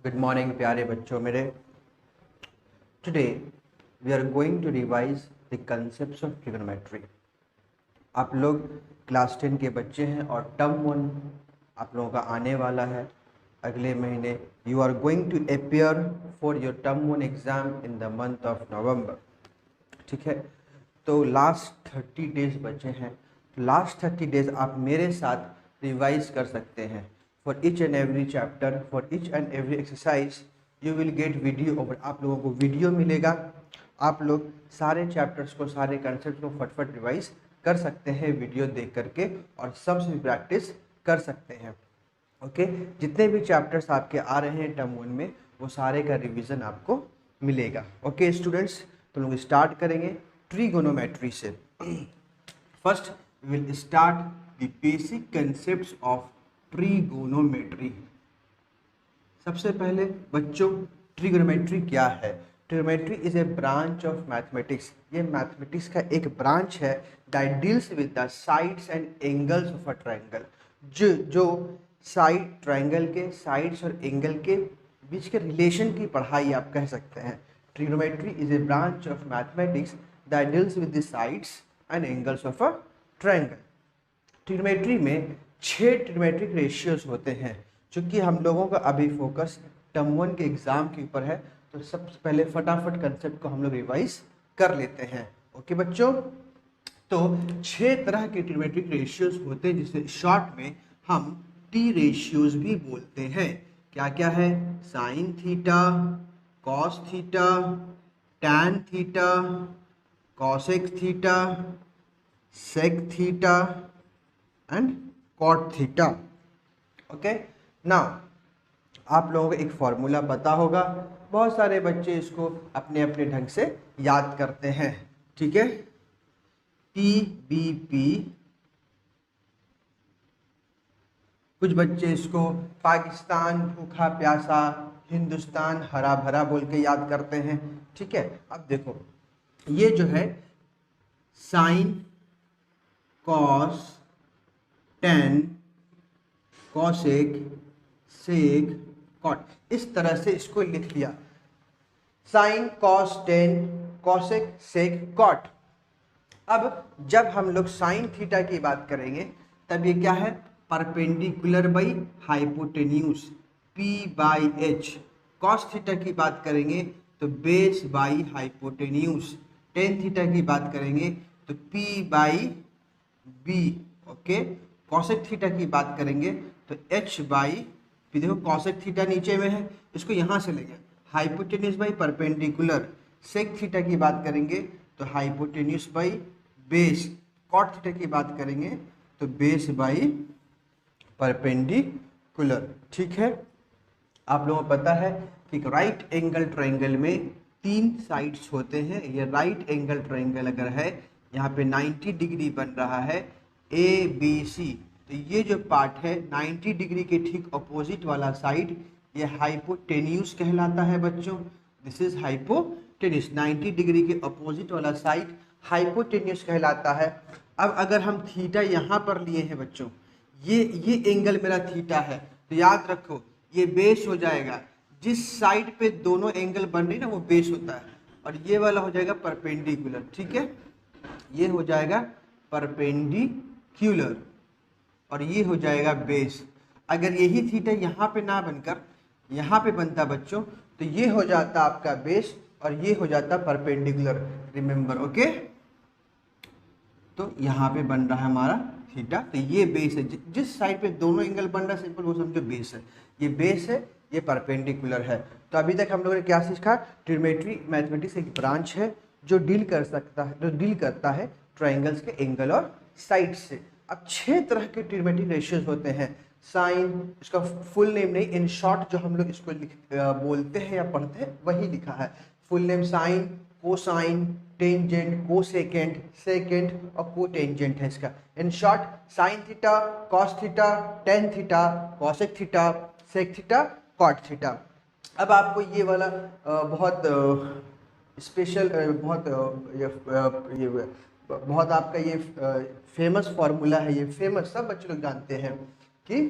Good morning प्यारे बच्चों मेरे। Today we are going to revise the concepts of trigonometry. आप लोग क्लास 10 के बच्चे हैं और टर्म 1 आप लोगों का आने वाला है अगले महीने। You are going to appear for your term 1 exam in the month of November. ठीक है, तो लास्ट 30 डेज बचे हैं। लास्ट 30 डेज आप मेरे साथ रिवाइज कर सकते हैं। For each and every chapter, for each and every exercise you will get video over. आप लोगों को वीडियो मिलेगा। आप लोग सारे चैप्टर्स को, सारे कंसेप्ट को फटफट रिवाइज कर सकते हैं वीडियो देख करके, और सबसे भी प्रैक्टिस कर सकते हैं। ओके, जितने भी चैप्टर्स आपके आ रहे हैं टर्म 1 में, वो सारे का रिवीजन आपको मिलेगा। ओके स्टूडेंट्स, तो लोग स्टार्ट करेंगे ट्रिगोनोमेट्री से। First will start the basic concepts of trigonometry. सबसे पहले बच्चों, ट्रिगोनोमेट्री क्या है? Trigonometry is a branch of mathematics. ये मैथमेटिक्स का एक ब्रांच है that deals with the sides and angles of a triangle. जो साइड, ट्रायंगल के साइड्स और एंगल के बीच के रिलेशन की पढ़ाई आप कह सकते हैं। Trigonometry is a branch of mathematics that deals with the sides and angles of a triangle. Trigonometry में 6 ट्रिगोनोमेट्रिक रेशियोज होते हैं। चूँकि हम लोगों का अभी फोकस टर्म 1 के एग्ज़ाम के ऊपर है, तो सबसे पहले फटाफट कंसेप्ट को हम लोग रिवाइज कर लेते हैं। ओके बच्चों, तो 6 तरह के ट्रिगोनोमेट्रिक रेशियोज होते हैं जिसे शॉर्ट में हम टी रेशियोज भी बोलते हैं। क्या क्या है? Sine theta, cos theta, tan theta, cosec theta, sec theta and cot theta. Okay, now आप लोगों को एक फॉर्मूला पता होगा, बहुत सारे बच्चे इसको अपने अपने ढंग से याद करते हैं। ठीक है, PBP, कुछ बच्चे इसको पाकिस्तान भूखा प्यासा, हिंदुस्तान हरा भरा बोल के याद करते हैं। ठीक है, अब देखो ये जो है साइन, कॉस, टेन, कॉसेक, सेक, कॉट, इस तरह से इसको लिख लिया। साइन, कॉस, टेन, कॉसेक, सेक, कॉट। अब जब हम लोग साइन थीटा की बात करेंगे तब ये क्या है? Perpendicular by hypotenuse, P/H। Cos theta की बात करेंगे तो base by hypotenuse. Tan theta की बात करेंगे तो P/B। ओके, कॉसेक थीटा की बात करेंगे तो H/P। देखो कॉसेक थीटा नीचे में है, इसको यहाँ से लेंगे, hypotenuse by perpendicular. Sec theta की बात करेंगे तो hypotenuse by base. Cot theta की बात करेंगे तो बेस बाई परपेंडिकुलर। ठीक है, आप लोगों को पता है कि राइट एंगल ट्रायंगल में 3 साइड्स होते हैं। ये राइट एंगल ट्रायंगल अगर है, यहाँ पे 90 डिग्री बन रहा है ABC, तो ये जो पार्ट है 90 डिग्री के ठीक अपोजिट वाला साइड, ये हाइपोटेन्यूज कहलाता है बच्चों। This is hypotenuse. 90 डिग्री के अपोजिट वाला साइड हाइपोटेन्यूज कहलाता है। अब अगर हम थीटा यहाँ पर लिए हैं बच्चों, ये एंगल मेरा थीटा है, तो याद रखो ये बेस हो जाएगा। जिस साइड पे दोनों एंगल बन रही ना वो बेस होता है, और ये वाला हो जाएगा परपेंडिकुलर। ठीक है, ये हो जाएगा परपेंडिकुलर और ये हो जाएगा बेस। अगर यही थीटा यहाँ पे ना बनकर यहाँ पे बनता बच्चों, तो ये हो जाता आपका बेस और ये हो जाता परपेंडिकुलर। रिमेंबर, ओके, तो यहाँ पे बन रहा है हमारा थीटा, तो ये बेस है। जिस साइड पे दोनों एंगल बन रहा है सिंपल वो समझो बेस है। ये बेस है, ये परपेंडिकुलर है। तो अभी तक हम लोगों ने क्या सीखा? ट्रिग्नोमेट्री मैथमेटिक्स एक ब्रांच है जो डील करता है ट्रायंगल्स के एंगल और साइड से। अब 6 तरह के ट्रिग्नोमेट्रिक रेशियोज होते हैं। साइन, इसका फुल नेम नहीं, इन शॉर्ट जो हम लोग इसको बोलते हैं या पढ़ते हैं वही लिखा है। Full name sine, cosine, tangent, cosecant, secant और कोटेंजेंट है इसका। In short sine theta, cos theta, tan theta, cosec theta, sec theta, cot theta. अब आपको ये वाला बहुत स्पेशल, बहुत आपका ये फेमस फार्मूला है। ये फेमस सब बच्चे लोग जानते हैं कि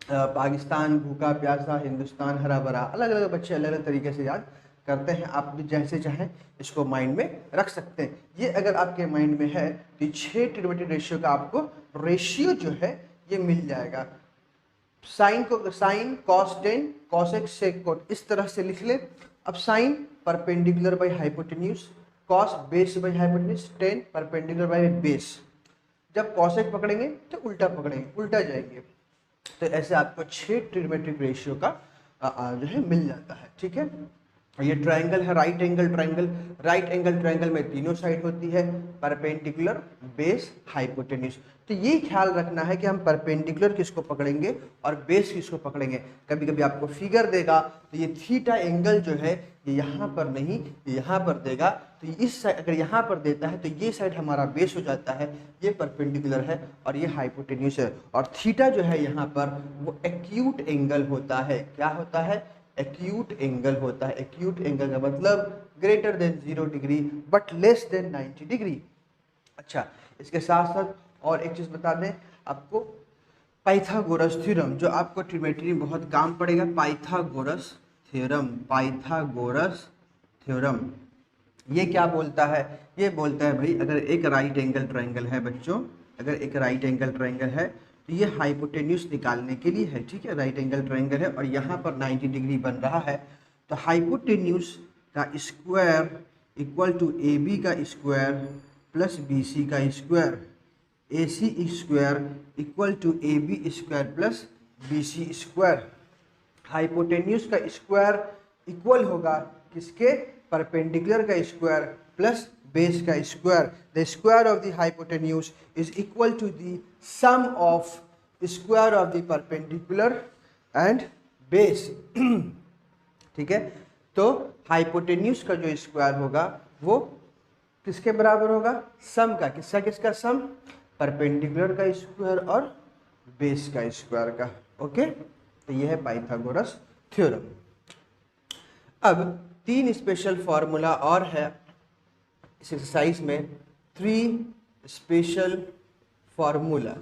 पाकिस्तान भूखा प्यासा, हिंदुस्तान हरा भरा, अलग अलग बच्चे अलग अलग तरीके से याद करते हैं। आप भी जैसे चाहें इसको माइंड में रख सकते हैं। ये अगर आपके माइंड में है तो 6 ट्रिग्नोमेट्रिक रेशियो का आपको रेशियो जो है ये मिल जाएगा। साइन को sine cos tan cosec sec cot इस तरह से लिख ले। अब sine perpendicular by hypotenuse, cos base by hypotenuse, tan perpendicular by base. जब कॉसेक पकड़ेंगे तो उल्टा पकड़ेंगे, उल्टा जाएंगे। तो ऐसे आपको 6 ट्रिग्नोमेट्रिक रेशियो का जो है मिल जाता है। ठीक है, ये ट्रायंगल है right angle triangle. Right angle triangle में तीनों साइड होती है, परपेंडिकुलर, बेस, हाइपोटेन्यूज। तो ये ख्याल रखना है कि हम परपेंडिकुलर किसको पकड़ेंगे और बेस किसको पकड़ेंगे। कभी कभी आपको फिगर देगा तो ये थीटा एंगल जो है ये यहाँ पर नहीं, यहाँ पर देगा। तो इस साइड अगर यहाँ पर देता है तो ये साइड हमारा बेस हो जाता है, ये परपेंडिकुलर है और ये हाइपोटेन्यूज है। और थीटा जो है यहाँ पर वो एक्यूट एंगल होता है। क्या होता है? एक्यूट एंगल होता है। एक्यूट एंगल का मतलब greater than 0 degree but less than 90 degree. अच्छा, इसके साथ साथ और एक चीज बता दें आपको, पाइथागोरस थ्योरम जो आपको ट्रिग्नोमेट्री में बहुत काम पड़ेगा। पाइथागोरस थ्योरम, पाइथागोरस थ्योरम ये क्या बोलता है? ये बोलता है भाई अगर एक राइट एंगल ट्रायंगल है बच्चों, अगर एक राइट एंगल ट्रायंगल है तो ये हाइपोटेन्यूज निकालने के लिए है। ठीक है, राइट एंगल ट्रायंगल है और यहाँ पर 90 डिग्री बन रहा है। तो हाइपोटेन्यूज का square equal to A B का स्क्वायर प्लस बी सी का square, A C square equal to A B square plus B C square. Hypotenuse का स्क्वायर इक्वल होगा किसके? परपेंडिकुलर का स्क्वायर प्लस बेस का square. The square of the hypotenuse is equal to the sum of square of the perpendicular and base. ठीक है, तो hypotenuse का जो स्क्वायर होगा वो किसके बराबर होगा? सम का। किसका किसका सम? परपेंडिकुलर का स्क्वायर और बेस का स्क्वायर का। ओके, तो यह है पाइथागोरस थ्योरम। अब 3 स्पेशल फॉर्मूला और है इस एक्सरसाइज में, 3 स्पेशल फॉर्मूला।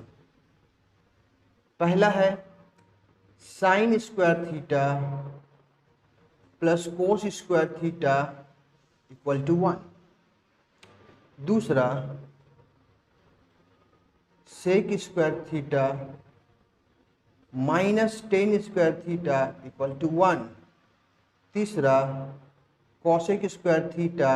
पहला है sine square theta plus cos square theta equal to 1। दूसरा sec square theta minus tan square theta equal to 1। तीसरा cosec square theta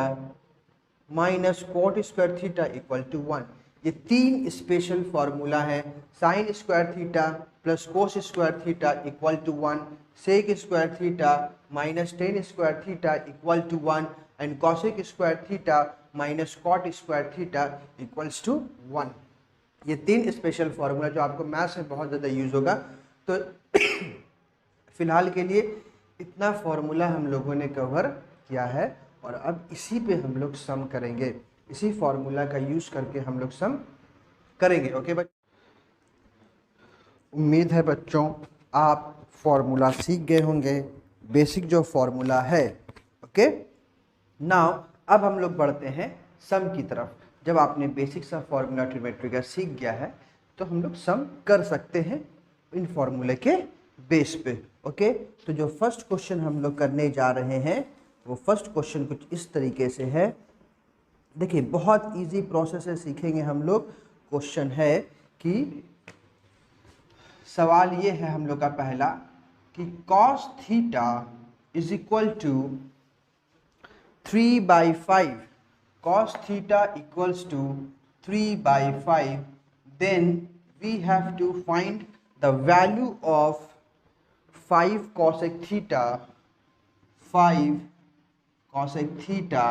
minus cot square theta equal to 1। ये 3 special formula है। Sine square theta plus cos square theta equal to 1, sec square theta minus tan square theta equal to 1 and cosec square theta minus cot square theta equals to 1। ये 3 special formula जो आपको maths में बहुत ज़्यादा use होगा। तो फिलहाल के लिए इतना फॉर्मूला हम लोगों ने कवर किया है और अब इसी पे हम लोग सम करेंगे। इसी फॉर्मूला का यूज करके हम लोग सम करेंगे। ओके बच्चों, उम्मीद है बच्चों आप फॉर्मूला सीख गए होंगे, बेसिक जो फॉर्मूला है। ओके, नाउ अब हम लोग बढ़ते हैं सम की तरफ। जब आपने बेसिक सा फॉर्मूला ट्रिग्नोमेट्री का सीख गया है तो हम लोग सम कर सकते हैं इन फॉर्मूले के बेस पे। ओके, तो जो फर्स्ट क्वेश्चन हम लोग करने जा रहे हैं वो फर्स्ट क्वेश्चन कुछ इस तरीके से है। देखिए बहुत इजी प्रोसेस है, सीखेंगे हम लोग। क्वेश्चन है कि सवाल ये है हम लोग का पहला कि cos theta is equal to 3/5। cos theta equals to 3/5, then we have to find the value of 5 cosec theta, 5 cosec theta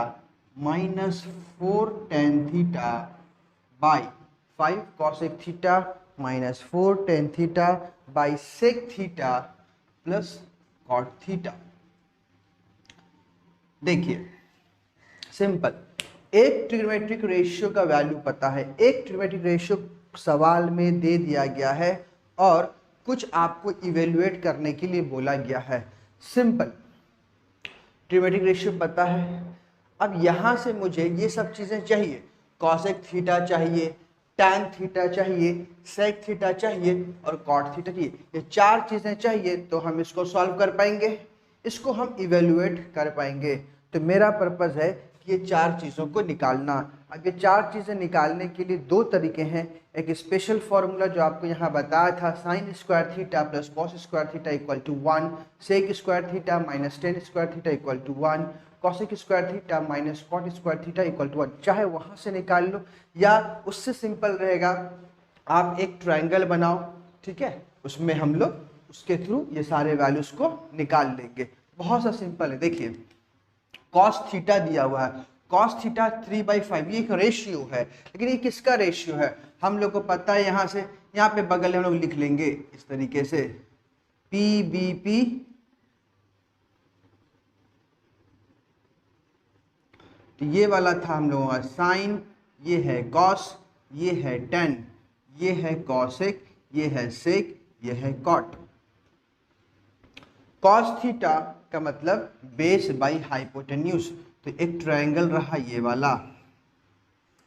minus 4 tan theta by 5 cosec theta minus 4 tan theta by sec theta plus cot theta। देखिए simple, एक trigonometric ratio का value पता है, एक trigonometric ratio सवाल में दे दिया गया है और कुछ आपको इवेल्युएट करने के लिए बोला गया है। सिंपल, ट्रिग्नोमेट्रिक रेशियो पता है। अब यहाँ से मुझे ये सब चीज़ें चाहिए, कॉसेक थीटा चाहिए, टैन थीटा चाहिए, सेक थीटा चाहिए और कॉट थीटा चाहिए। ये 4 चीज़ें चाहिए तो हम इसको सॉल्व कर पाएंगे, इसको हम इवेल्युएट कर पाएंगे। तो मेरा पर्पस है कि ये 4 चीज़ों को निकालना। अब ये 4 चीज़ें निकालने के लिए 2 तरीके हैं। एक स्पेशल फॉर्मूला जो आपको यहाँ बताया था, sine square theta plus cos square theta equal to 1, sec square theta minus tan square theta equal to 1, cosec square theta minus cot square theta equal to 1। चाहे वहाँ से निकाल लो या उससे सिंपल रहेगा आप एक ट्रायंगल बनाओ, ठीक है, उसमें हम लोग उसके थ्रू ये सारे वैल्यूज को निकाल लेंगे। बहुत सा सिंपल है। देखिए कॉस थीटा दिया हुआ है, कॉस थीटा 3/5, ये एक रेशियो है, लेकिन ये किसका रेशियो है हम लोग को पता है। यहाँ से यहाँ पे बगल में हम लोग लिख लेंगे इस तरीके से PBP तो ये वाला था हम लोगों का साइन, ये है कॉस, ये है टेन, ये है कॉसेक, ये है सेक, ये है कॉट। कॉस थीटा का मतलब बेस बाई हाइपोटेन्यूज। तो एक ट्रायंगल रहा ये वाला,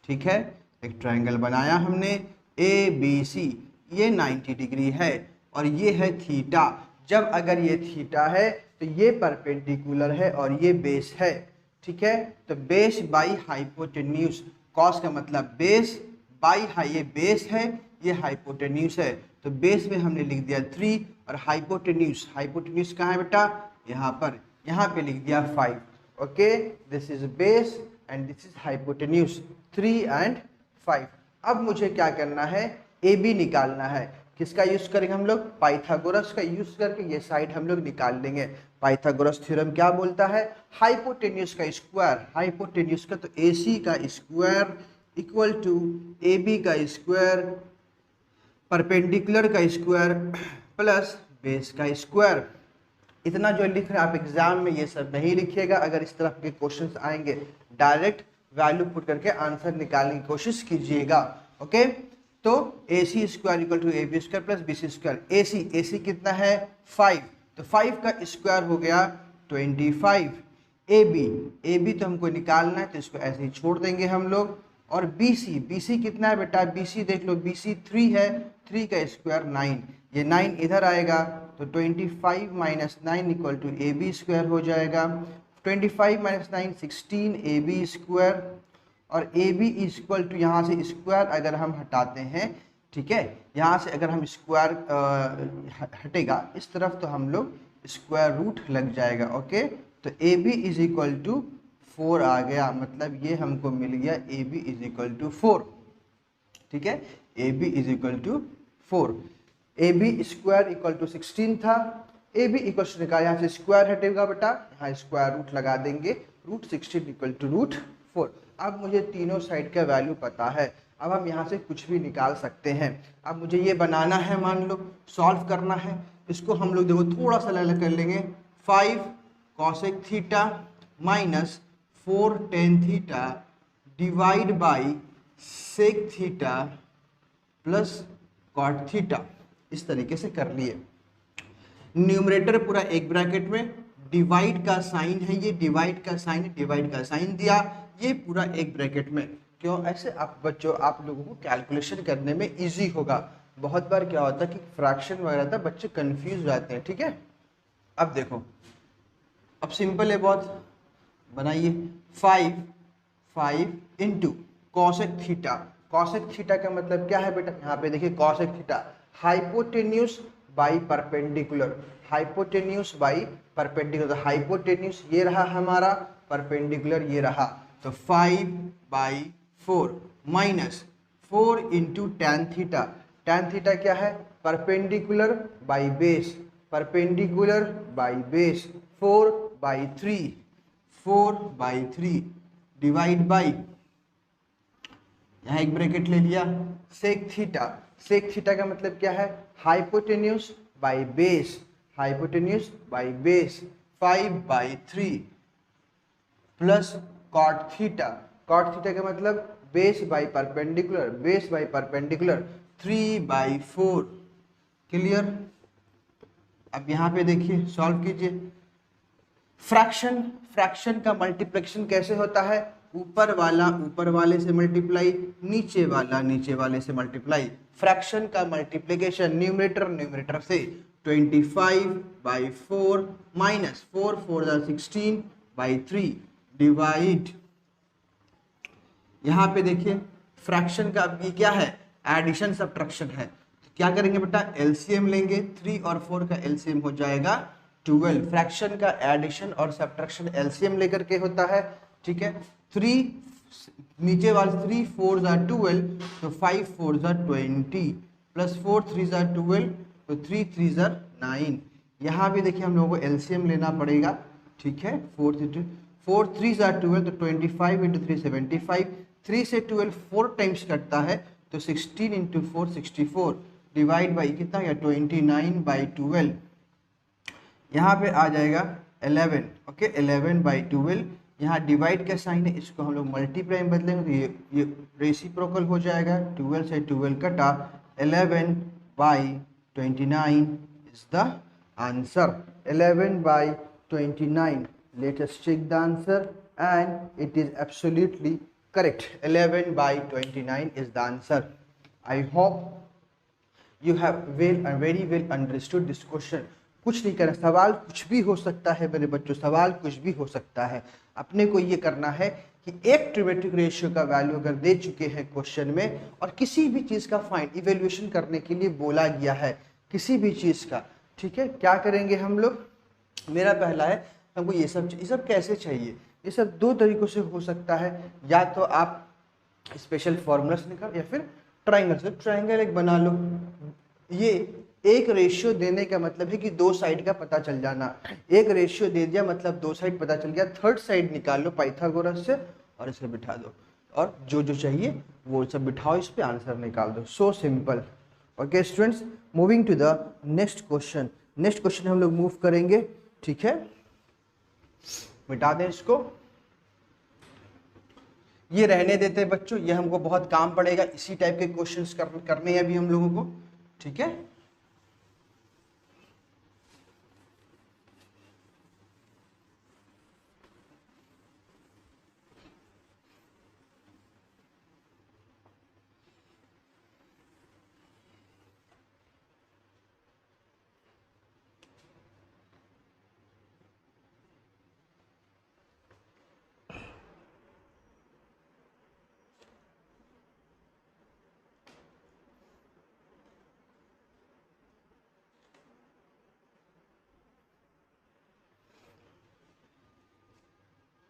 ठीक है, एक ट्रायंगल बनाया हमने ABC, ये 90 डिग्री है और ये है थीटा। जब अगर ये थीटा है तो ये परपेंडिकुलर है और ये बेस है, ठीक है। तो बेस बाई हाइपोटेन्यूज, कॉस का मतलब बेस बाई हाई, ये बेस है ये हाइपोटेन्यूज है। तो बेस में हमने लिख दिया 3 और हाइपोटेन्यूज, हाइपोटेन्यूज कहाँ है बेटा, यहाँ पर, यहाँ पे लिख दिया 5। Okay, this is base and this is hypotenuse, 3 and 5। अब मुझे क्या करना है, AB निकालना है। किसका यूज करेंगे हम लोग, पाइथागोरस का यूज करके ये साइड हम लोग निकाल लेंगे। पाइथागोरस थ्योरम क्या बोलता है, हाइपोटेन्यूज का स्क्वायर, हाइपोटेन्यूज का तो AC का स्क्वायर इक्वल टू AB का स्क्वायर परपेंडिकुलर का स्क्वायर प्लस बेस का स्क्वायर। इतना जो लिख रहे हैं आप एग्जाम में ये सब नहीं लिखिएगा। अगर इस तरह के क्वेश्चंस आएंगे डायरेक्ट वैल्यू पुट करके आंसर निकालने की कोशिश कीजिएगा। ओके, तो AC square equal to AB square plus BC square. AC कितना है 5, तो 5 का स्क्वायर हो गया 25। AB तो हमको निकालना है तो इसको ऐसे ही छोड़ देंगे हम लोग। और BC कितना है बेटा, BC देख लो, BC 3 है, 3 का स्क्वायर 9, ये 9 इधर आएगा तो 25 minus 9 equal to AB square हो जाएगा। 25 माइनस 9 16 AB स्क्वायर और AB इक्वल टू यहाँ से स्क्वायर अगर हम हटाते हैं, ठीक है, यहाँ से अगर हम स्क्वायर हटेगा इस तरफ तो हम लोग स्क्वायर रूट लग जाएगा। ओके, तो AB इज इक्वल टू 4 आ गया, मतलब ये हमको मिल गया AB इज इक्वल टू 4, ठीक है, AB is equal to 4। AB square equal to 16 था, AB इक्वल टू निकाल, यहाँ से स्क्वायर हटेगा बेटा, यहाँ स्क्वायर रूट लगा देंगे, रूट 16 इक्वल टू रूट 4। अब मुझे तीनों साइड का वैल्यू पता है, अब हम यहाँ से कुछ भी निकाल सकते हैं। अब मुझे ये बनाना है, मान लो सॉल्व करना है, इसको हम लोग देखो थोड़ा सा अलग कर लेंगे। 5 cosec theta minus 4 tan theta divide by sec theta plus cot theta, इस तरीके से कर लिए। न्यूमरेटर पूरा एक ब्रैकेट में, डिवाइड का साइन है, ये डिवाइड का साइन, डिवाइड का साइन दिया, ये पूरा एक ब्रैकेट में। क्यों ऐसे, आप बच्चों आप लोगों को कैलकुलेशन करने में इजी होगा। बहुत बार क्या होता है कि फ्रैक्शन वगैरह था बच्चे कंफ्यूज हो जाते हैं, ठीक है। अब देखो, अब सिंपल है बहुत, बनाइए 5 into cosec theta. Cosec theta का मतलब क्या है बेटा, यहाँ पे देखिए cosec theta hypotenuse by perpendicular, hypotenuse by perpendicular. Hypotenuse ये रहा हमारा, परपेंडिकुलर ये रहा, तो 5/4 minus 4 into tan theta. Tan theta क्या है, perpendicular by base, perpendicular by base, 4/3 divide by, यहाँ एक ब्रैकेट ले लिया, सेक थीटा। सेक थीटा का मतलब क्या है, hypotenuse by base, hypotenuse by base 5/3 plus cot theta. Cot theta का मतलब base by perpendicular, base by perpendicular 3/4। Clear. अब यहाँ पे देखिए सॉल्व कीजिए। फ्रैक्शन का मल्टीप्लिकेशन कैसे होता है, ऊपर वाले से मल्टीप्लाई, नीचे वाला नीचे वाले से मल्टीप्लाई। फ्रैक्शन का मल्टीप्लिकेशन न्यूमरेटर से 25/4 माइनस 4 4 16/3 डिवाइड, यहाँ पे देखिए फ्रैक्शन का ये क्या है, एडिशन सब्ट्रैक्शन है। तो क्या करेंगे बेटा, एलसीएम लेंगे, 3 और 4 का एलसीएम हो जाएगा 12। फ्रैक्शन का एडिशन और सब्ट्रैक्शन एलसीएम लेकर के होता है, ठीक है। 3 नीचे वाले 3 4 12, तो 5 4 20 प्लस 4 3 12, तो 3 3 9। यहाँ भी देखिए हम लोगों को एलसीएम लेना पड़ेगा, ठीक है। 4 3 12, तो 25 × 3 75, 3 से 12 4 टाइम्स कटता है, तो 16 × 4 64 डिवाइड बाई कितना है 29/12। यहाँ पे आ जाएगा 11, ओके 11/12। यहाँ डिवाइड का साइन है, इसको हम लोग मल्टीप्लाई में बदलेंगे, तो ये रेसिप्रोकल हो जाएगा। 12 से 12 कटा, 11/29 is the answer. 11/29, let us check the answer and it is absolutely correct. 11/29 is the answer. I hope you have very well understood this question. कुछ नहीं करना, सवाल कुछ भी हो सकता है मेरे बच्चों, सवाल कुछ भी हो सकता है। अपने को ये करना है कि एक ट्रिमेट्रिक रेशियो का वैल्यू अगर दे चुके हैं क्वेश्चन में, और किसी भी चीज़ का फाइंड इवेल्युएशन करने के लिए बोला गया है, किसी भी चीज़ का, ठीक है, क्या करेंगे हम लोग। मेरा पहला है, हमको ये सब कैसे चाहिए, ये सब दो तरीक़ों से हो सकता है। या तो आप स्पेशल फॉर्मूला से निकाल, या फिर ट्राइंगल से। ट्राइंगल एक बना लो, ये एक रेशियो देने का मतलब है कि दो साइड का पता चल जाना। एक रेशियो दे दिया मतलब दो साइड पता चल गया, थर्ड साइड निकाल लो पाइथागोरस से और इसे बिठा दो, और जो जो चाहिए वो सब बिठाओ, इस पे आंसर निकाल दो। So simple. Okay students, moving to the next question. Next question हम लोग मूव करेंगे, ठीक है। मिटा दें इसको, ये रहने देते हैं बच्चों, ये हमको बहुत काम पड़ेगा, इसी टाइप के क्वेश्चंस करने हैं अभी हम लोगों को, ठीक है।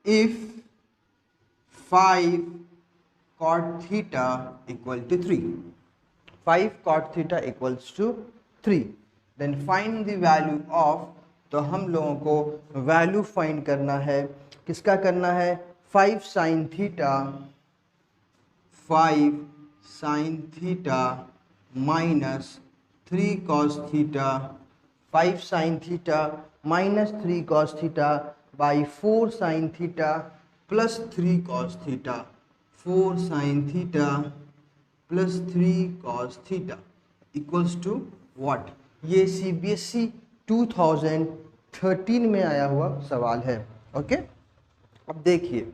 If 5 cot theta equal to 3, 5 cot theta equals to 3, then find the value of, तो हम लोगों को वैल्यू फाइंड करना है, किसका करना है, 5 sin theta, 5 sin theta minus 3 cos theta, 5 sin theta minus 3 cos theta by 4 sin theta plus 3 cos theta, 4 sin theta plus 3 cos theta equals to what। ये CBSE 2013 में आया हुआ सवाल है, ओके। अब देखिए,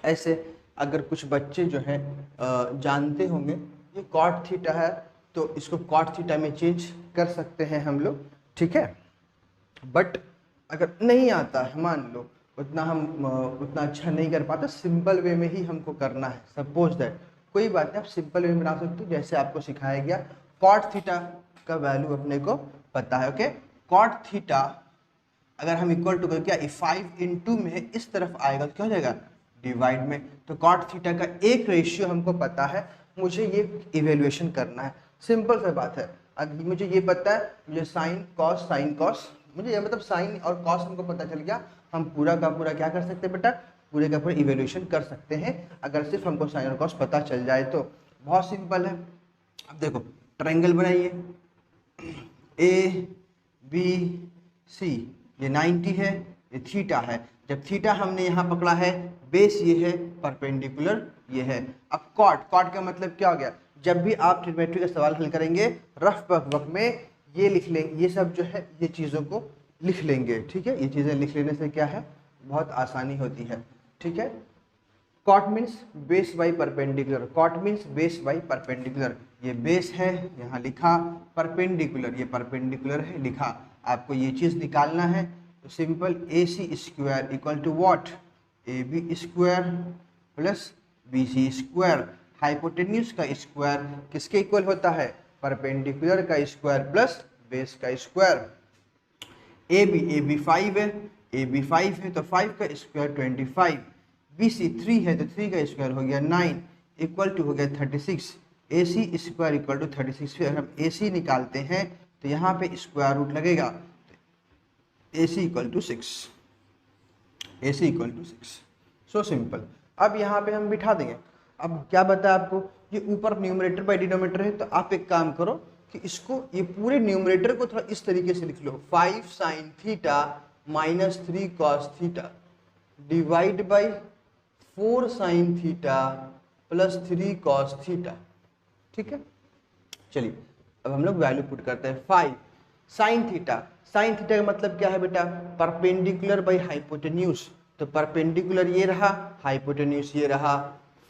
ऐसे अगर कुछ बच्चे जो हैं जानते होंगे ये कॉट थीटा है, तो इसको कॉट थीटा में चेंज कर सकते हैं हम लोग, ठीक है। बट अगर नहीं आता है, मान लो उतना अच्छा नहीं कर पाता, सिंपल वे में ही हमको करना है, सपोज दैट, कोई बात नहीं, आप सिंपल वे में बना सकते हो जैसे आपको सिखाया गया। कॉट थीटा का वैल्यू अपने को पता है, ओके। कॉट थीटा अगर हम इक्वल टू क्या 5 × में इस तरफ आएगा तो क्या हो जाएगा, डिवाइड में। तो कॉट थीटा का एक रेशियो हमको पता है, मुझे ये इवेल्युएशन करना है, सिंपल सा बात है। अगर मुझे ये पता है, मुझे साइन कॉस, मुझे ये मतलब साइन और कॉस हमको पता चल गया, हम पूरा का पूरा क्या कर सकते हैं बेटा, पूरे का पूरा इवेल्युएशन कर सकते हैं, अगर सिर्फ हमको साइन और कॉस पता चल जाए तो। बहुत सिंपल है। अब देखो ट्रायंगल बनाइए, ABC, ये 90 है, ये थीटा है। जब थीटा हमने यहाँ पकड़ा है, बेस ये है, परपेंडिकुलर ये है। अब कॉट का मतलब क्या हो गया, जब भी आप ट्रिग्नोमेट्री का सवाल हल करेंगे रफ वक्त में ये लिख लेंगे, ये सब जो है ये चीज़ों को लिख लेंगे, ठीक है। ये चीज़ें लिख लेने से क्या है, बहुत आसानी होती है, ठीक है। Cot means base by perpendicular, cot means base by perpendicular, ये बेस है यहाँ लिखा, परपेंडिकुलर ये परपेंडिकुलर है लिखा। आपको ये चीज निकालना है तो simple A C square equal to what, A B square plus B C square. Hypotenuse का स्क्वायर किसके इक्वल होता है, परपेंडिकुलर का स्क्वायर प्लस बेस का स्क्वायर। ए बी 5 है, ए बी 5 है तो 5 का स्क्वायर 25, बी सी 3 है तो 3 का स्क्वायर हो गया 9 इक्वल टू हो गया 36। ए सी स्क्वायर इक्वल टू 36। फिर हम ए सी निकालते हैं तो यहाँ पे स्क्वायर रूट लगेगा, A C equal to 6, A C equal to 6। So simple. अब यहाँ पे हम बिठा देंगे। अब क्या बताया आपको, ये ऊपर न्यूमरेटर बाय डिनोमिनेटर है, तो आप एक काम करो कि इसको, ये पूरे न्यूमरेटर को थोड़ा इस तरीके से लिख लो, 5 sine theta minus 3 cos theta divide by 4 sine theta plus 3 cos theta. ठीक है, चलिए अब हम लोग वैल्यू पुट करते हैं। 5 साइन थीटा, साइन थीटा का मतलब क्या है बेटा, परपेंडिकुलर बाई हाइपोटेन्यूज, तो परपेंडिकुलर ये रहा, हाइपोटेन्यूज ये रहा,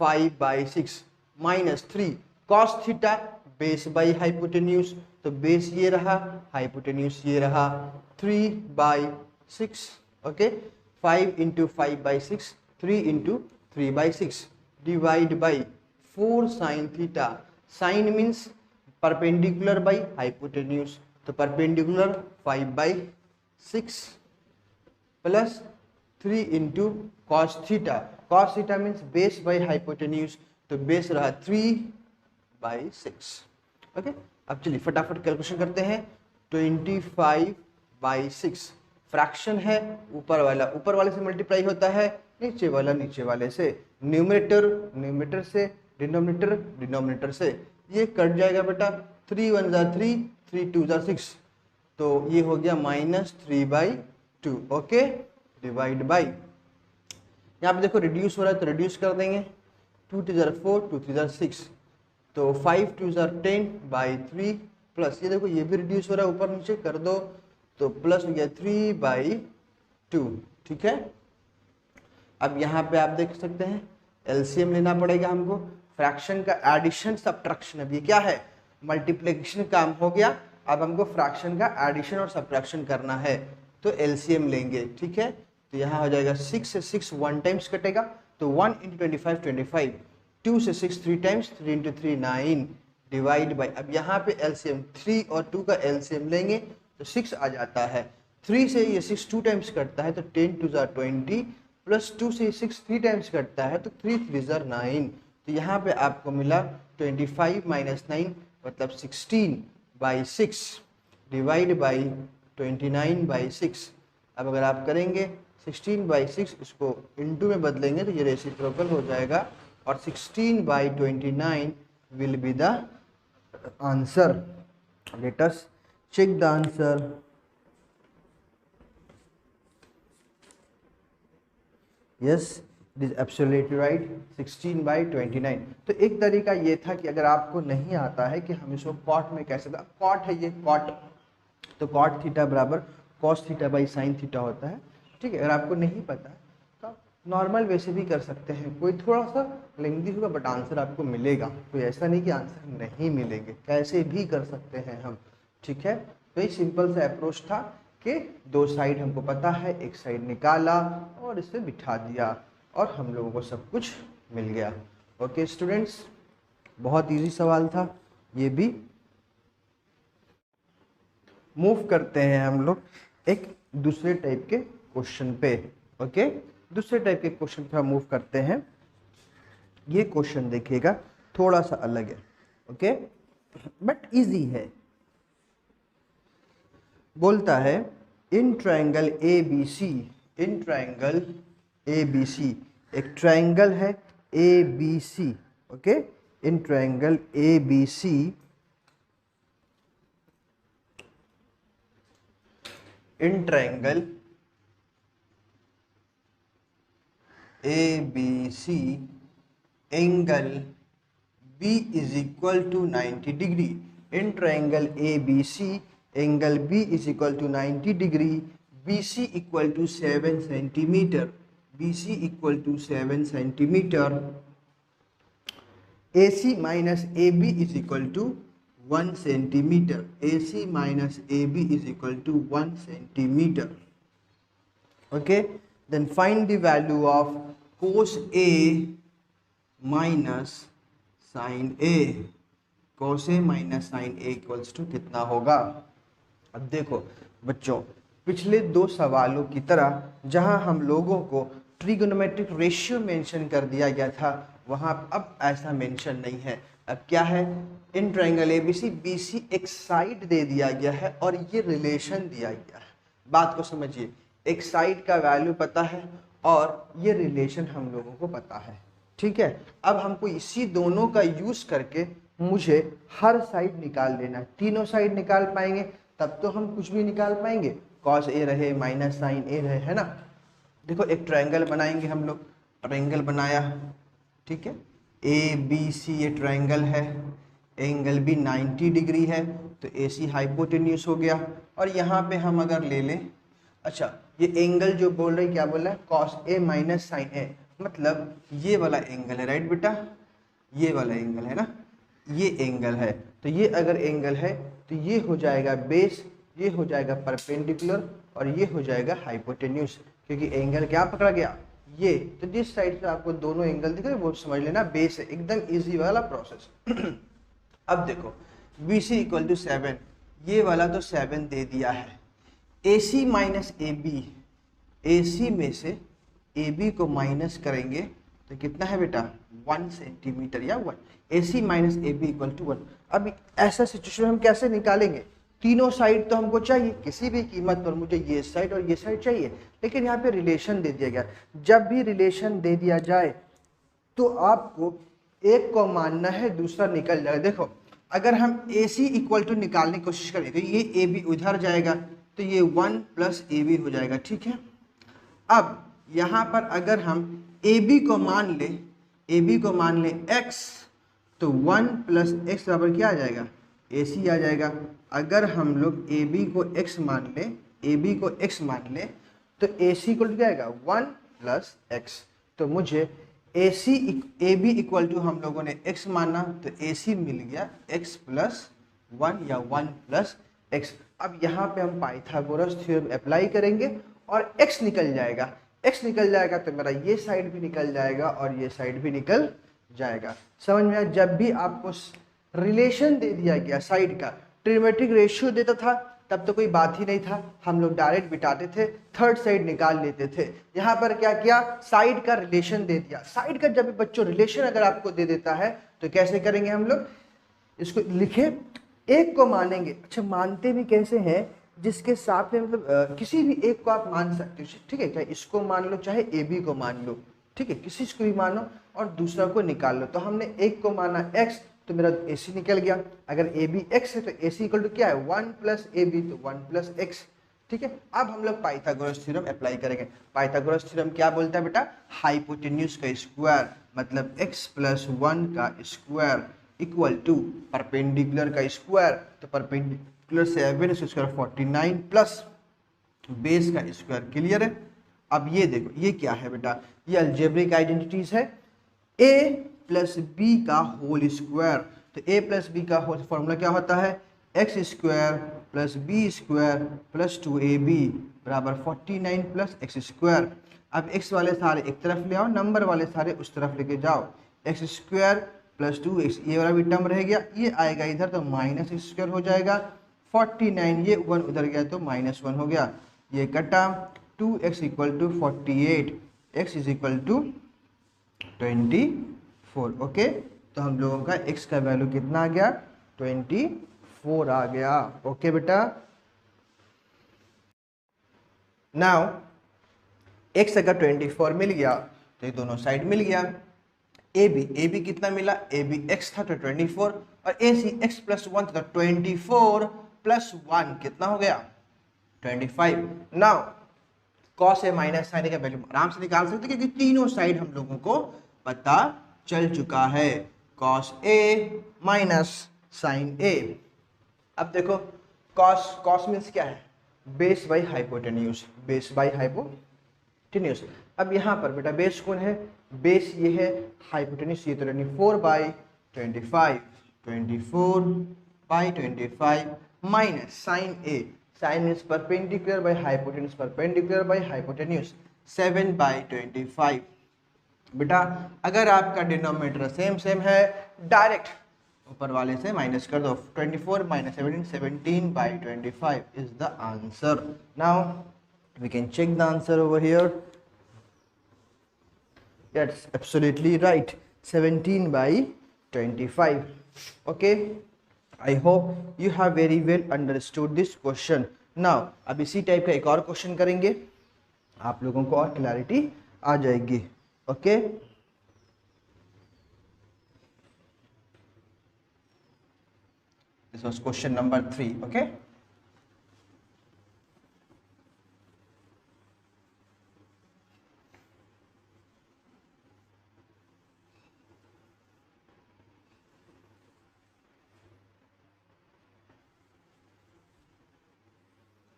5/6 minus 3 cos theta, base by hypotenuse, तो बेस ये रहा, हाइपोटेन्यूज ये रहा, 3/6। Okay, 5 into 5/6, 3 into 3/6 divide by 4 sine theta. Sine means perpendicular by hypotenuse, तो perpendicular 5/6 plus 3 into cos theta, cos theta means base by hypotenuse, तो base रहा 3/6। Okay, अब चलिए फटाफट कैलकुलेशन करते हैं। 25/6 फ्रैक्शन है, ऊपर वाले से मल्टीप्लाई होता है, नीचे वाला नीचे वाले से, न्यूमरेटर से, डिनोमिनेटर से, ये कट जाएगा बेटा, 3 1 जा 3, 3 2 जा 6, तो ये हो गया -3/2। ओके, डिवाइड बाई, यहाँ पे देखो रिड्यूस हो रहा है तो रिड्यूस कर देंगे, 2 2 जा 4, 2 3 जा 6, तो 5 2 जा 10/3 प्लस, ये देखो ये भी रिड्यूस हो रहा है, ऊपर नीचे कर दो तो प्लस हो गया 3/2। ठीक है, अब यहाँ पे आप देख सकते हैं एलसीएम लेना पड़ेगा हमको, फ्रैक्शन का एडिशन सब्ट्रैक्शन, अब ये क्या है, मल्टीप्लिकेशन काम हो गया, अब हमको फ्रैक्शन का एडिशन और सब्ट्रैक्शन करना है, तो एलसीएम लेंगे। ठीक है, तो यहाँ हो जाएगा 6 से 6 1 टाइम्स कटेगा, तो 1 × 25 25, 2 से 6 3 टाइम्स, 3 × 3 9 डिवाइड बाई, अब यहाँ पे एलसीएम 3 और 2 का एलसीएम लेंगे तो 6 आ जाता है, 3 से ये 6 2 टाइम्स करता है तो 10 2 जा 20 प्लस 2 से 6 3 टाइम्स करता है तो 3 3 जा 9, तो यहाँ पे आपको मिला 25 - 9 मतलब 16/6 डिवाइड बाई 29/6। अब अगर आप करेंगे 16/6 इसको इनटू में बदलेंगे तो ये रेसिप्रोकल हो जाएगा और 16/29 will be the answer. Let us check the answer. Yes, it is absolutely right, 16/29। तो एक तरीका ये था कि अगर आपको नहीं आता है कि हम इसको कॉट में कैसे, कॉट है ये कॉट, तो कॉट थीटा बराबर cos theta by sine theta होता है। ठीक है, अगर आपको नहीं पता तो आप नॉर्मल वैसे भी कर सकते हैं, कोई थोड़ा सा लेंथी होगा बट आंसर आपको मिलेगा, कोई ऐसा नहीं कि आंसर नहीं मिलेंगे, कैसे भी कर सकते हैं हम। ठीक है, तो ये सिंपल सा अप्रोच था कि दो साइड हमको पता है, एक साइड निकाला और इसे बिठा दिया और हम लोगों को सब कुछ मिल गया। ओके स्टूडेंट्स, बहुत इजी सवाल था ये भी। मूव करते हैं हम लोग एक दूसरे टाइप के क्वेश्चन पे। ओके, दूसरे टाइप के क्वेश्चन पे हम मूव करते हैं। ये क्वेश्चन देखिएगा थोड़ा सा अलग है, ओके, बट इजी है। बोलता है in triangle A B C, in triangle A B C, एक ट्रायंगल है A B C, okay, in triangle A B C in triangle A B C angle B is equal to 90 degree. In triangle A B C angle B is equal to 90 degree, B C equal to 7 centimetre, BC equal to 7 centimetre, AC minus AB is equal to 1 centimetre, AC minus AB is equal to 1 centimetre. Okay, then find the value of cos A minus sin A. cos A minus sin A equals to कितना होगा? अब देखो बच्चों, पिछले दो सवालों की तरह जहां हम लोगों को ट्रिगोनोमेट्रिक रेशियो मेंशन कर दिया गया था, वहां अब ऐसा मेंशन नहीं है. अब क्या है, इन ट्रायंगल ABC BC एक साइड दे दिया गया है और ये रिलेशन दिया गया है. बात को समझिए, एक साइड का वैल्यू पता है और ये रिलेशन हम लोगों को पता है. ठीक है, अब हमको इसी दोनों का यूज करके मुझे हर साइड निकाल लेना है. तीनों साइड निकाल पाएंगे तब तो हम कुछ भी निकाल पाएंगे. कॉस ए रहे माइनस साइन ए रहे, है ना. देखो एक ट्रायंगल बनाएंगे हम लोग. ट्रायंगल बनाया, ठीक है, ए बी सी ये ट्रायंगल है, एंगल भी 90 डिग्री है, तो ए सी हाइपोटेन्यूस हो गया. और यहाँ पे हम अगर ले लें, अच्छा ये एंगल जो बोल रहे क्या बोल रहा है, कॉस ए माइनस साइन ए, मतलब ये वाला एंगल है, राइट बेटा, ये वाला एंगल है ना, ये एंगल है. तो ये अगर एंगल है तो ये हो जाएगा बेस, ये हो जाएगा परपेंडिकुलर और ये हो जाएगा हाइपोटेन्यूस, क्योंकि एंगल क्या पकड़ा गया, ये. तो जिस साइड से आपको दोनों एंगल दिख रहे हैं वो समझ लेना बेस है. एकदम इजी वाला प्रोसेस. अब देखो BC इक्वल टू 7, ये वाला तो 7 दे दिया है. AC माइनस AB, AC में से AB को माइनस करेंगे तो कितना है बेटा, 1 सेंटीमीटर या 1. AC minus AB equal to 1. अब ऐसा सिचुएशन हम कैसे निकालेंगे, तीनों साइड तो हमको चाहिए, किसी भी कीमत पर मुझे ये साइड और ये साइड चाहिए, लेकिन यहाँ पे रिलेशन दे दिया गया. जब भी रिलेशन दे दिया जाए तो आपको एक को मानना है, दूसरा निकल जाएगा. देखो अगर हम AC इक्वल टू निकालने की कोशिश करें तो ये AB उधर जाएगा तो ये 1 प्लस AB हो जाएगा. ठीक है, अब यहाँ पर अगर हम AB को मान ले, AB को मान ले x, तो 1 प्लस एक्स बराबर क्या आ जाएगा, AC आ जाएगा. अगर हम लोग AB को x मान ले, AB को x मान ले तो AC को क्या आएगा, 1 प्लस एक्स. तो मुझे AB इक्वल टू हम लोगों ने x माना तो AC मिल गया x प्लस 1 या 1 प्लस एक्स. अब यहाँ पे हम पाइथागोरस थ्योरम अप्लाई करेंगे और x निकल जाएगा. x निकल जाएगा तो मेरा ये साइड भी निकल जाएगा और ये साइड भी निकल जाएगा. समझ में आया. जब भी आपको रिलेशन दे दिया गया साइड का, ट्रिग्नोमेट्रिक रेशियो देता था तब तो कोई बात ही नहीं था, हम लोग डायरेक्ट बिठाते थे, थर्ड साइड निकाल लेते थे. यहाँ पर क्या किया, साइड का रिलेशन दे दिया. साइड का जब बच्चों रिलेशन अगर आपको दे देता है तो कैसे करेंगे हम लोग, इसको लिखे, एक को मानेंगे. अच्छा मानते भी कैसे हैं, जिसके साथ में मतलब किसी भी एक को आप मान सकते हो. ठीक है, चाहे इसको मान लो चाहे AB को मान लो, ठीक है, किसी को भी मानो और दूसरा को निकाल लो. तो हमने एक को माना x तो मेरा AC निकल गया. अगर AB x है तो AC इक्वल टू क्या है, 1 प्लस AB तो 1 प्लस x. ठीक है, अब हम लोग पाइथागोरस थ्योरम अप्लाई करेंगे. पाइथागोरस थ्योरम क्या बोलता है बेटा, हाइपोटेन्यूस का स्क्वायर मतलब x प्लस 1 का स्क्वायर इक्वल टू परपेंडिकुलर का स्क्वायर, तो परपेंडिकुलर 7 स्क्वायर 49 प्लस बेस का स्क्वायर. क्लियर है. अब ये देखो ये क्या है बेटा, ये अलजेब्रिक आइडेंटिटीज है. a प्लस बी का होल स्क्वायर, तो a प्लस बी का होल फॉर्मूला क्या होता है, X square plus B square plus 2ab बराबर 49 प्लस एक्स स्क्वायर. अब x वाले सारे एक तरफ ले आओ, नंबर वाले सारे उस तरफ लेके जाओ. एक्स स्क्वायर प्लस 2x, ये वाला भी टर्म रह गया, ये आएगा इधर तो माइनस एक्स स्क्वायर हो जाएगा. 49, ये 1 उधर गया तो -1 हो गया. ये कटा 2x equal to 48, x is equal to 24. Okay, तो हम लोगों का x का वैल्यू कितना आ गया, 24 आ गया. ओके बेटा. नाउ x अगर 24 मिल गया तो ये दोनों साइड मिल गया. AB कितना मिला, AB x था तो 24 और AC x प्लस 1 था तो 24 प्लस 1 कितना हो गया, 25. Now cos a minus sine का वैल्यू आराम से निकाल सकते क्योंकि तीनों साइड हम लोगों को पता चल चुका है. cos a minus sine a. अब देखो cos मीन्स क्या है, base by hypotenuse, base by hypotenuse. अब यहाँ पर बेटा बेस कौन है, बेस ये है, हाइपोटेन्यूज ये तो 24/25, 24/25 minus sine A, sine is perpendicular by hypotenuse, perpendicular by hypotenuse 7/25। बेटा अगर आपका डिनोमिनेटर सेम सेम है, डायरेक्ट ऊपर वाले से माइनस कर दो, 24 - 17, 17/25 is the answer. Now we can check the answer over here. That's absolutely right, 17/25. Okay, I hope you have very well understood this question. Now अब इसी टाइप का एक और क्वेश्चन करेंगे, आप लोगों को और क्लैरिटी आ जाएगी। Okay this was question number 3। Okay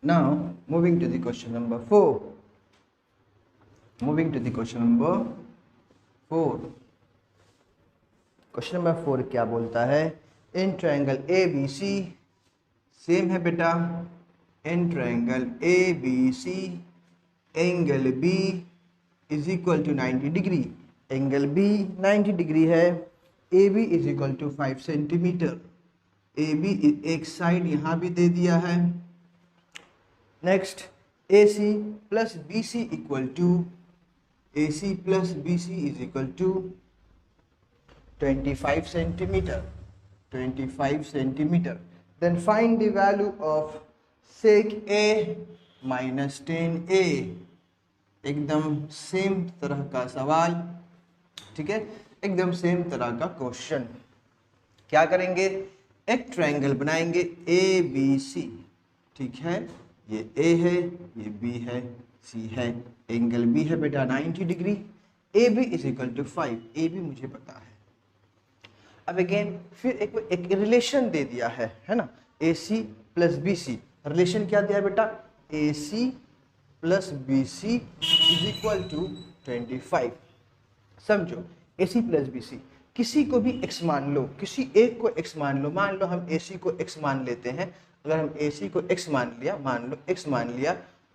now moving to the question number 4, moving to the question number 4। Question number 4 क्या बोलता है, in triangle A B C, same है बेटा, in triangle A B C angle B is equal to 90 degree, angle B 90 degree है, A B is equal to 5 centimetre, A B एक side यहाँ भी दे दिया है। Next A C plus B C equal to, A C plus B C is equal to 25 centimetre, 25 centimetre. Then find the value of sec A minus 10a। एकदम same तरह का सवाल, ठीक है, एकदम सेम तरह का क्वेश्चन। क्या करेंगे, एक ट्रायंगल बनाएंगे ए बी सी, ठीक है, ये ए है, ये बी है, सी है, एंगल बी है बेटा 90 degree, A B is equal to 5, A B मुझे पता है। अब अगेन फिर एक रिलेशन दे दिया है ना, A C plus B C, relation क्या दिया है बेटा, A C plus B C is equal to 25। समझो, ए सी प्लस बी सी, किसी को भी x मान लो, किसी एक को x मान लो, मान लो हम ए सी को x मान लेते हैं, अगर हम ए सी को x मान लिया, मान लो x मान लिया,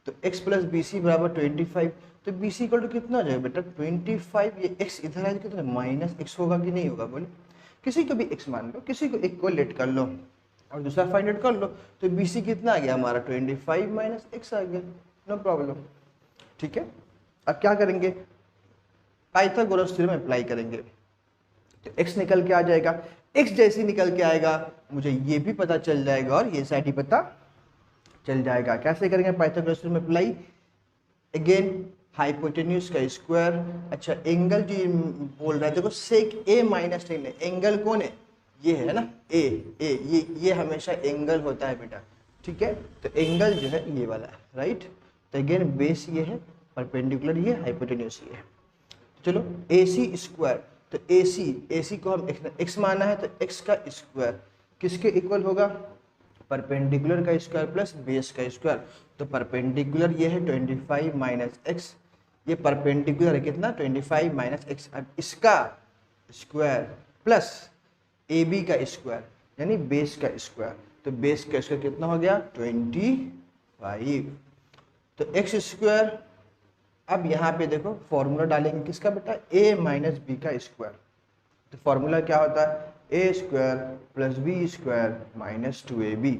तो x प्लस बी सी बराबर 25, तो बी सी इक्वल टू कितना हो जाएगा बेटा 25, ये x इधर आएगा कितना माइनस x होगा कि नहीं होगा, बोले। किसी को भी x मान लो, किसी को एक को लेट कर लो और दूसरा फाइंड आउट कर लो, तो बी सी कितना आ गया हमारा 25 माइनस x आ गया, नो प्रॉब्लम, ठीक है। अब क्या करेंगे, पाइथागोरस थ्योरम अप्लाई करेंगे, तो x निकल के आ जाएगा, x जैसे निकल के आएगा मुझे ये भी पता चल जाएगा और ये साइड ही पता चल जाएगा। कैसे करेंगे Pythagoras theorem apply, again hypotenuse का स्क्वायर, अच्छा एंगल जो बोल रहा है देखो सेक ए माइनस 10 है, एंगल कौन है, ये है ना ए ये हमेशा एंगल होता है बेटा, ठीक है, तो एंगल जो है ये वाला है, राइट। तो अगेन बेस ये है, परपेंडिकुलर ये, हाइपोटेन्यूज ये है। चलो ए सी स्क्वायर, तो ए सी को हम x माना है, तो x का स्क्वायर किसके इक्वल होगा, परपेंडिकुलर का स्क्वायर प्लस बेस का स्क्वायर, तो परपेंडिकुलर ये है 25 माइनस एक्स, ये परपेंडिकुलर है कितना 25 माइनस एक्स, अब इसका स्क्वायर प्लस ए बी का स्क्वायर यानी बेस का स्क्वायर, तो बेस का स्क्वायर कितना हो गया 25, तो एक्स स्क्वायर। अब यहाँ पे देखो फॉर्मूला डालेंगे किसका बेटा, a माइनस बी का स्क्वायर, तो फॉर्मूला क्या होता है A square plus B square minus 2ab,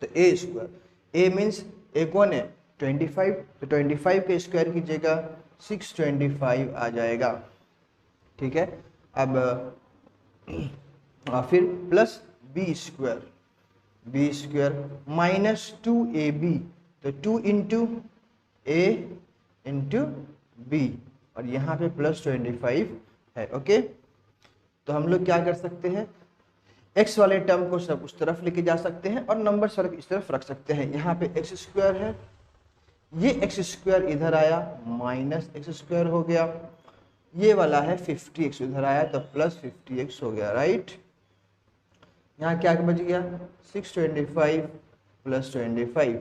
तो ए स्क्वायर, ए मीन्स ए कौन है 25, तो 25 के स्क्वायर कीजिएगा 625 आ जाएगा, ठीक है। अब फिर plus B square minus 2ab, तो 2 इंटू ए इंटू बी, और यहाँ पे प्लस 25 है, ओके। तो हम लोग क्या कर सकते हैं, x वाले टर्म को सब उस तरफ लेके जा सकते हैं और नंबर वाले इस तरफ रख सकते हैं। यहाँ पे x स्क्वायर है, ये x स्क्वायर इधर आया माइनस x स्क्वायर हो गया, ये वाला है 50x इधर आया तो प्लस 50x हो गया, राइट। यहाँ क्या बच गया 625 प्लस 25,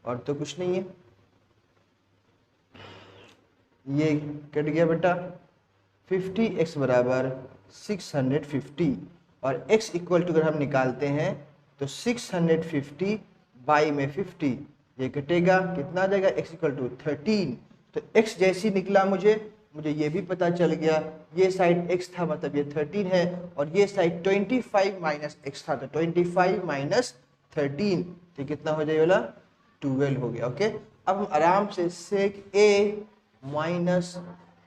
और तो कुछ नहीं है। ये कट गया बेटा 50, x बराबर 650 और x इक्वल टू अगर हम निकालते हैं तो 650 बाई में 50, ये कटेगा कितना आ जाएगा x इक्वल टू 13। तो x जैसी निकला मुझे ये भी पता चल गया, ये साइड x था मतलब ये 13 है और ये साइड 25 माइनस x था तो 25 माइनस 13 तो कितना हो जाएगा 12 हो गया। ओके, अब हम आराम से सेक a माइनस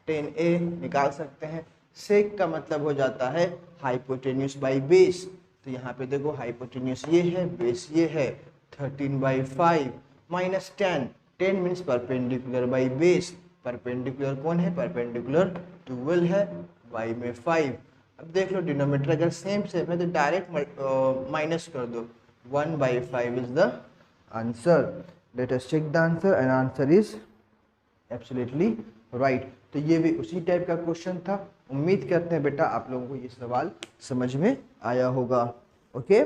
10a निकाल सकते हैं। सेक का मतलब हो जाता है हाइपोटेन्यूस बाई बेस, तो यहाँ पे देखो हाइपोटेन्यूस ये है, बेस ये है, 13/5 minus 10 means perpendicular by base, perpendicular कौन है, परपेंडिकुलर 12 है, y में 5। अब देख लो डिनोमिनेटर अगर सेम है तो डायरेक्ट माइनस कर दो, 1/5 is the answer. Let us check the answer and answer is absolutely right. तो ये भी उसी टाइप का क्वेश्चन था। उम्मीद करते हैं बेटा आप लोगों को ये सवाल समझ में आया होगा। ओके।